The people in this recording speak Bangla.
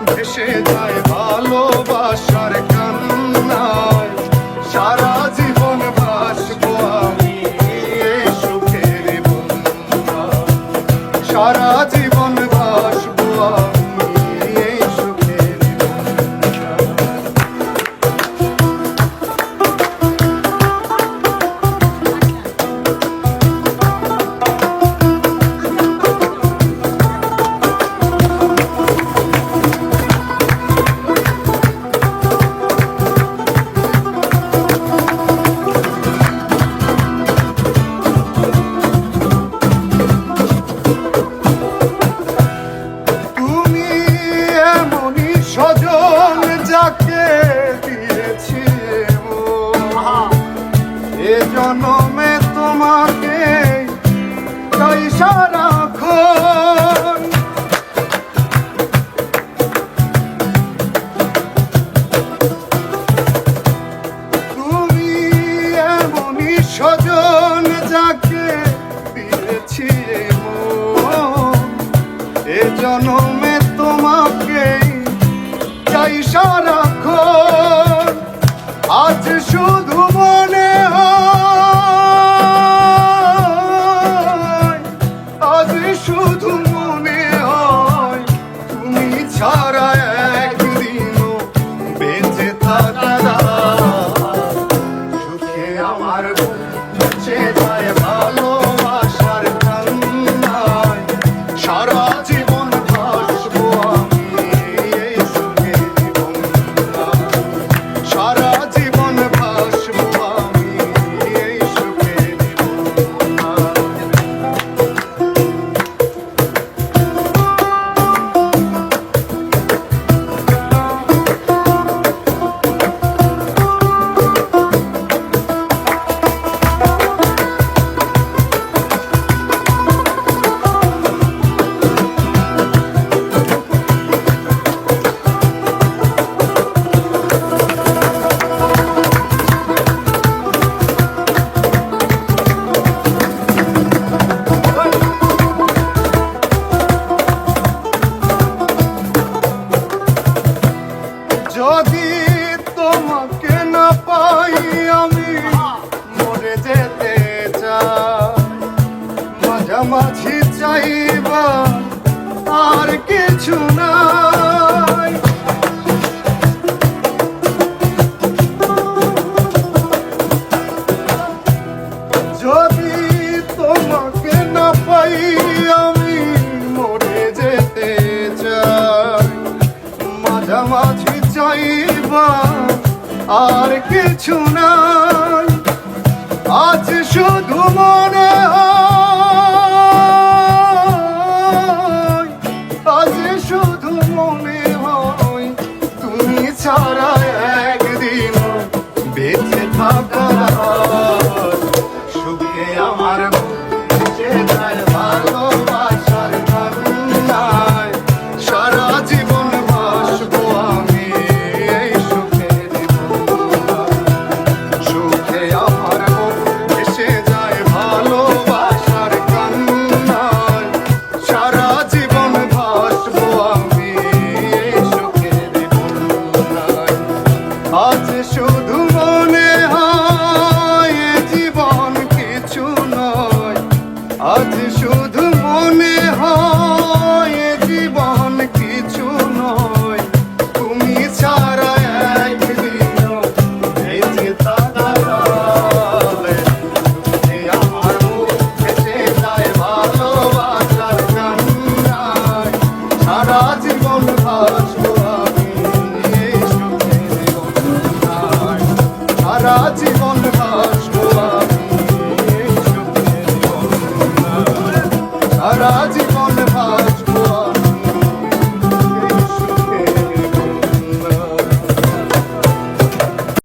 ভেসে যায় ভালোবাসার কান্নায়। সারা জীবন ভাসবো আমি এই সুখের বন্যায়। সারা জীবন ভাসবো আমি এই সুখের বন্যায়। স্বজন যাকে দিয়েছি এ জন্মে তোমাকে চাই সারাক্ষণ। তুমি এমনই স্বজন যাকে দিয়েছি এ জন্মে তোমাকে চাই সারাক্ষণ। আজ শুধু মনে হয়, আজ শুধু মনে হয় তুমি ছাড়া একদিনও বেঁচে থাকা সুখে আমার বুঝে যায় ভালোবাসার কান্নায়। সারা জীবন ভাসবো আমি এই সুখের বন্যায়। সারা জীবন ভাসবো আমি এই সুখের বন্যায়। যদি তোমাকে না পাই আমি মরে যেতে চাই। মাঝামাঝি চাইবা আর কিছু নাই। যদি তোমাকে না পাই আমি মরে যেতে চাই। মাঝামাঝি চাইবা আর কিছু নাই। আজ শুধু মনে হয়, আজ শুধু মনে হয় তুমি ছাড়া